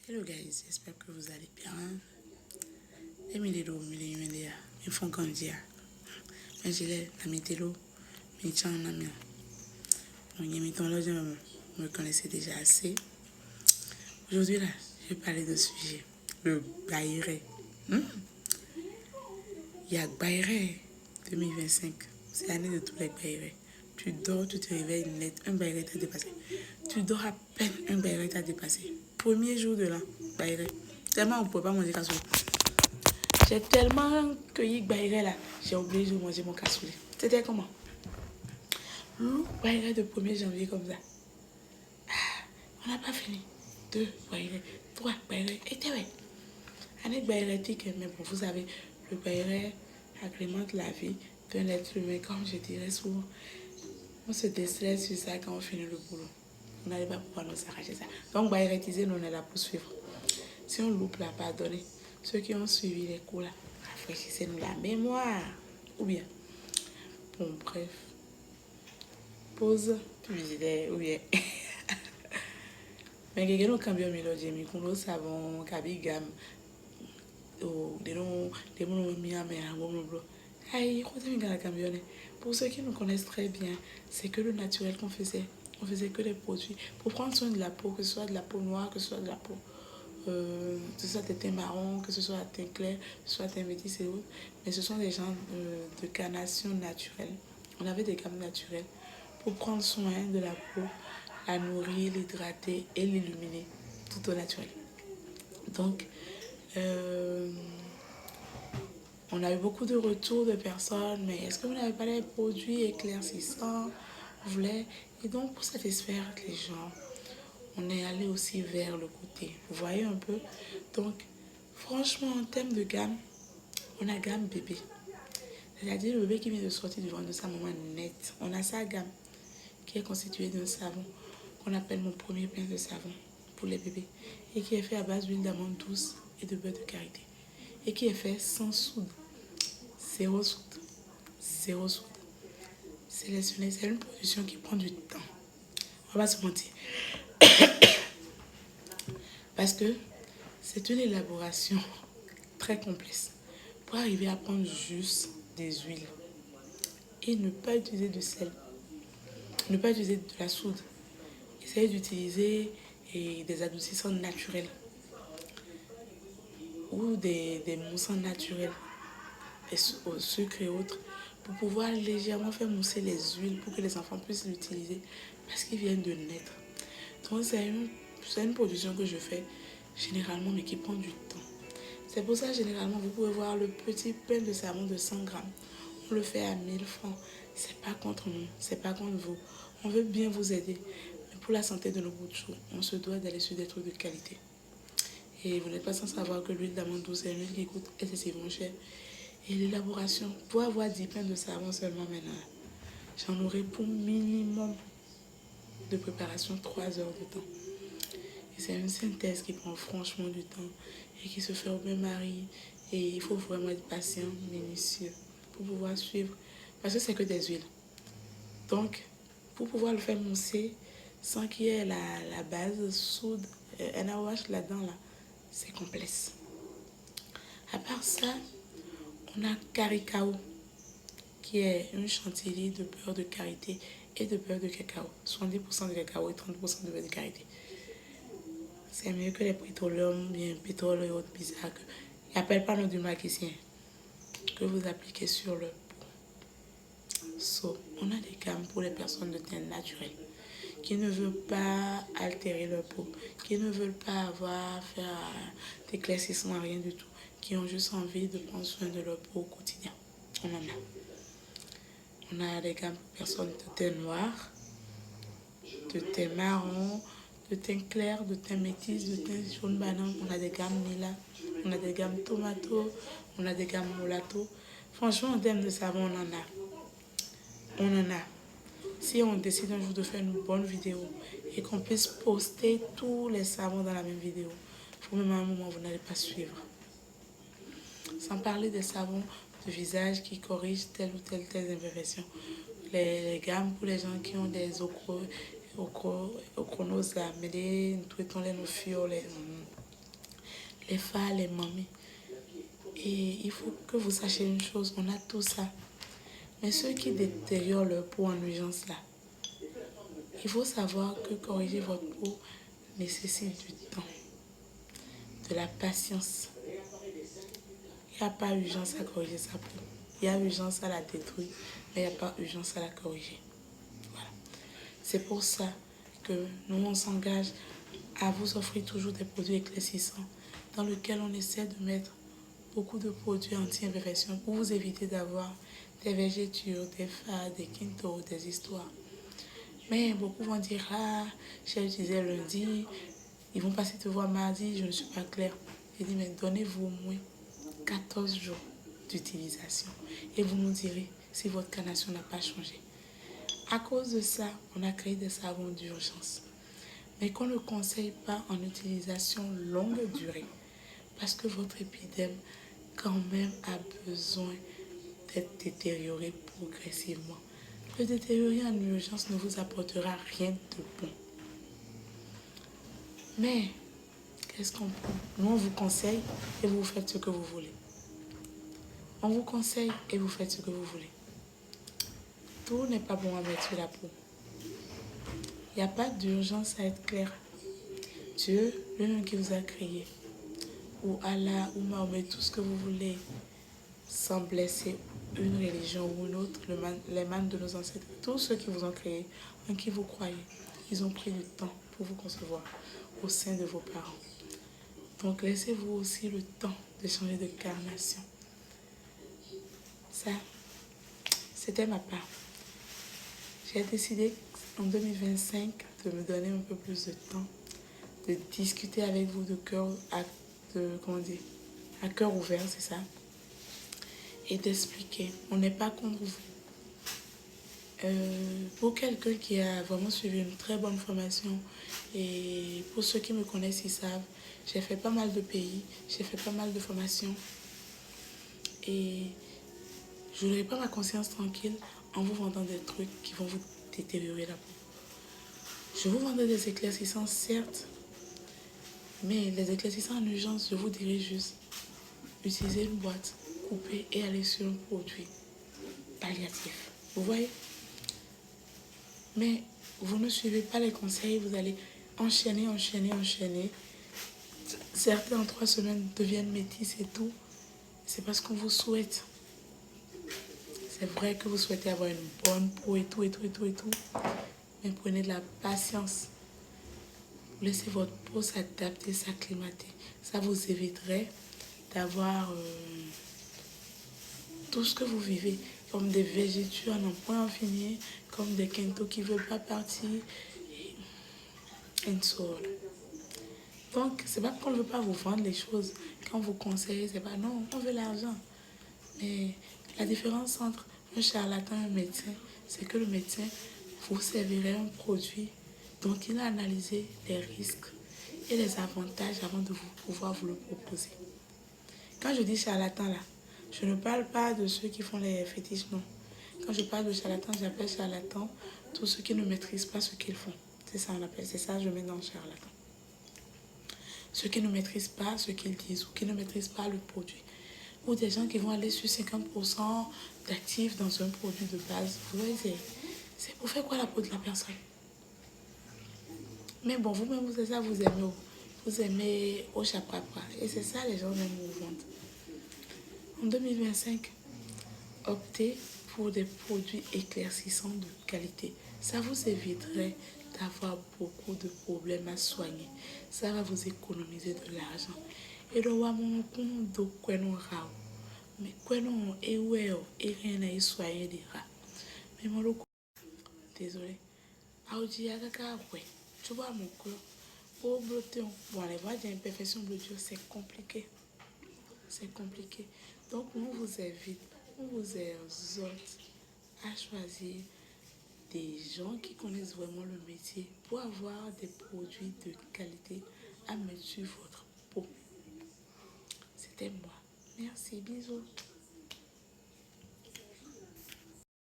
Hello guys, j'espère que vous allez bien. Ils font comme dire. Mais j'ai la météo, mais tiens, on a mis. On y a mis ton logement, me connaissez déjà assez. Aujourd'hui, là, je vais parler de sujet. Le Baïré. Il y a Baïré 2025. C'est l'année de tous les Baïrés. Tu dors, tu te réveilles net, un Baïré t'a dépassé. Tu dors à peine, un Baïré t'a dépassé. Premier jour de l'an, Baïré. Tellement on ne peut pas manger cassoulet. J'ai tellement cueilli Baïré là, j'ai oublié de manger mon cassoulet. C'était comment? Baïré de 1er janvier comme ça. On n'a pas fini. 2 Baïré, 3 Baïré. Et t'es ouais. Année Baïré, mais bon, vous savez, le Baïré agrémente la vie d'un être humain, comme je dirais souvent. On se déstresse sur ça quand on finit le boulot. On n'allait pas pouvoir nous arracher ça. Donc, Baïrétiser, nous, on est là pour suivre. Si on loupe là, pardonnez. Ceux qui ont suivi les cours là, rafraîchissez-nous la mémoire. Ou bien, bon, bref. Pause publicitaire, ou bien. Mais quelqu'un nous cambia mélodie, mais qu'on savon, cabigam, ou des noms mis à mer, aïe, pour ceux qui nous connaissent très bien, c'est que le naturel qu'on faisait. On faisait que des produits pour prendre soin de la peau, que ce soit de la peau noire, que ce soit de la peau, que ce soit des teints marrons, que ce soit des teints clairs, que ce soit des métis et autres. Mais ce sont des gens de carnation naturelle. On avait des gammes naturelles pour prendre soin de la peau, la nourrir, l'hydrater et l'illuminer, tout au naturel. Donc, on a eu beaucoup de retours de personnes, mais est-ce que vous n'avez pas les produits éclaircissants? Vous voulez? Et donc, pour satisfaire les gens, on est allé aussi vers le côté. Vous voyez un peu? Donc, franchement, en termes de gamme, on a gamme bébé. C'est-à-dire le bébé qui vient de sortir du ventre de sa maman net. On a sa gamme qui est constituée d'un savon qu'on appelle mon premier pain de savon pour les bébés et qui est fait à base d'huile d'amande douce et de beurre de karité et qui est fait sans soude. Zéro soude. Zéro soude. Sélectionner, c'est une production qui prend du temps. On va pas se mentir. Parce que c'est une élaboration très complexe pour arriver à prendre juste des huiles et ne pas utiliser de sel, ne pas utiliser de la soude. Essayez d'utiliser des adoucissants naturels ou des moussants naturels au sucre et autres pour pouvoir légèrement faire mousser les huiles pour que les enfants puissent l'utiliser parce qu'ils viennent de naître. Donc c'est une production que je fais généralement mais qui prend du temps. C'est pour ça généralement vous pouvez voir le petit pain de savon de 100 grammes. On le fait à 1000 francs. C'est pas contre nous, c'est pas contre vous. On veut bien vous aider. Mais pour la santé de nos bouts de chou, on se doit d'aller sur des trucs de qualité. Et vous n'êtes pas sans savoir que l'huile d'amande douce est une huile qui coûte excessivement cher. Et l'élaboration, pour avoir 10 pains de savon seulement maintenant, j'en aurai pour minimum de préparation 3 heures de temps. Et c'est une synthèse qui prend franchement du temps et qui se fait au bain-marie. Et il faut vraiment être patient, minutieux pour pouvoir suivre. Parce que c'est que des huiles. Donc, pour pouvoir le faire mousser sans qu'il y ait la base soude, NaOH là-dedans, là, c'est complexe. À part ça, on a Caricao, qui est une chantilly de beurre de karité et de beurre de cacao. 70% de cacao et 30% de beurre de karité. C'est mieux que les pétroleums, bien pétrole et autres bizarres. N'appelle pas nos du maquicien que vous appliquez sur le peau. So, on a des gammes pour les personnes de teint naturel qui ne veulent pas altérer leur peau, qui ne veulent pas avoir à faire d'éclaircissement, rien du tout, qui ont juste envie de prendre soin de leur peau au quotidien. On en a. On a des gammes pour personnes de teint noir, de teint marron, de teint clair, de teint métis, de teint jaune banane. On a des gammes Nila, on a des gammes tomato, on a des gammes mulatto. Franchement, en termes de savon, on en a. On en a. Si on décide un jour de faire une bonne vidéo et qu'on puisse poster tous les savons dans la même vidéo, pour même à un moment, vous n'allez pas suivre. Sans parler des savons de visage qui corrigent telle ou telle imperfection. Les gammes pour les gens qui ont des ochronoses, mais nous traitons les nos les phares, les mamies. Et il faut que vous sachiez une chose, on a tout ça. Mais ceux qui détériorent leur peau en urgence là, il faut savoir que corriger votre peau nécessite du temps, de la patience. Il n'y a pas urgence à corriger sa peau. Il y a urgence à la détruire, mais il n'y a pas urgence à la corriger. Voilà. C'est pour ça que nous, on s'engage à vous offrir toujours des produits éclaircissants dans lesquels on essaie de mettre beaucoup de produits anti-imperfection pour vous éviter d'avoir des vergetures, des fards, des quintos, des histoires. Mais beaucoup vont dire, ah, j'ai utilisé lundi, ils vont passer te voir mardi, je ne suis pas claire. J'ai dit, mais donnez-vous au moins 14 jours d'utilisation et vous nous direz si votre carnation n'a pas changé. À cause de ça, on a créé des savons d'urgence, mais qu'on ne conseille pas en utilisation longue durée parce que votre épiderme quand même a besoin d'être détérioré progressivement. Le détériorer en urgence ne vous apportera rien de bon. Mais, qu'est-ce qu'on peut? Nous, on vous conseille et vous faites ce que vous voulez. On vous conseille et vous faites ce que vous voulez. Tout n'est pas bon à mettre sur la peau. Il n'y a pas d'urgence à être clair. Dieu, lui-même qui vous a créé, ou Allah, ou Mahomet, tout ce que vous voulez, sans blesser une religion ou une autre, les mânes de nos ancêtres, tous ceux qui vous ont créé, en qui vous croyez, ils ont pris du temps pour vous concevoir au sein de vos parents. Donc laissez-vous aussi le temps de changer de carnation. Ça, c'était ma part. J'ai décidé en 2025 de me donner un peu plus de temps, de discuter avec vous de cœur, à cœur ouvert, c'est ça, et d'expliquer. On n'est pas contre vous. Pour quelqu'un qui a vraiment suivi une très bonne formation, et pour ceux qui me connaissent, ils savent, j'ai fait pas mal de pays, j'ai fait pas mal de formations, et je n'aurai pas ma conscience tranquille en vous vendant des trucs qui vont vous détériorer la peau. Je vous vendrai des éclaircissants, certes, mais les éclaircissants en urgence, je vous dirai juste, utilisez une boîte, coupez et allez sur un produit palliatif. Vous voyez? Mais vous ne suivez pas les conseils, vous allez enchaîner. Certains en 3 semaines deviennent métis et tout. C'est parce qu'on vous souhaite. C'est vrai que vous souhaitez avoir une bonne peau et tout. Mais prenez de la patience. Vous laissez votre peau s'adapter, s'acclimater. Ça vous éviterait d'avoir tout ce que vous vivez, comme des végétures à n'en point en finir, comme des quintos qui ne veulent pas partir, et une sorte. Donc, c'est pas qu'on ne veut pas vous vendre les choses. Quand on vous conseille, c'est pas non, on veut l'argent. Mais la différence entre un charlatan et un médecin, c'est que le médecin vous servirait un produit dont il a analysé les risques et les avantages avant de pouvoir vous le proposer. Quand je dis charlatan là, je ne parle pas de ceux qui font les fétiches, non. Quand je parle de charlatan, j'appelle charlatan tous ceux qui ne maîtrisent pas ce qu'ils font. C'est ça on appelle, c'est ça je mets dans le charlatan. Ceux qui ne maîtrisent pas ce qu'ils disent ou qui ne maîtrisent pas le produit. Ou des gens qui vont aller sur 50% d'actifs dans un produit de base. Vous voyez, c'est pour faire quoi la peau de la personne? Mais bon, vous-même, vous savez ça, vous aimez au chaprapra. Et c'est ça, les gens même vous vendent. En 2025, optez pour des produits éclaircissants de qualité. Ça vous éviterait d'avoir beaucoup de problèmes à soigner. Ça va vous économiser de l'argent. Et le wamon do kwenon rao. Mais kwenon et rien à y soigner des rats. Mais mon loco, désolé. Audi kaka ouais. Tu vois mon corps. Pour blotter, bon, les voies d'imperfection bleuture, c'est compliqué. C'est compliqué. Donc, on vous invite, on vous exhorte à choisir des gens qui connaissent vraiment le métier pour avoir des produits de qualité à mettre sur votre peau. C'était moi. Merci, bisous.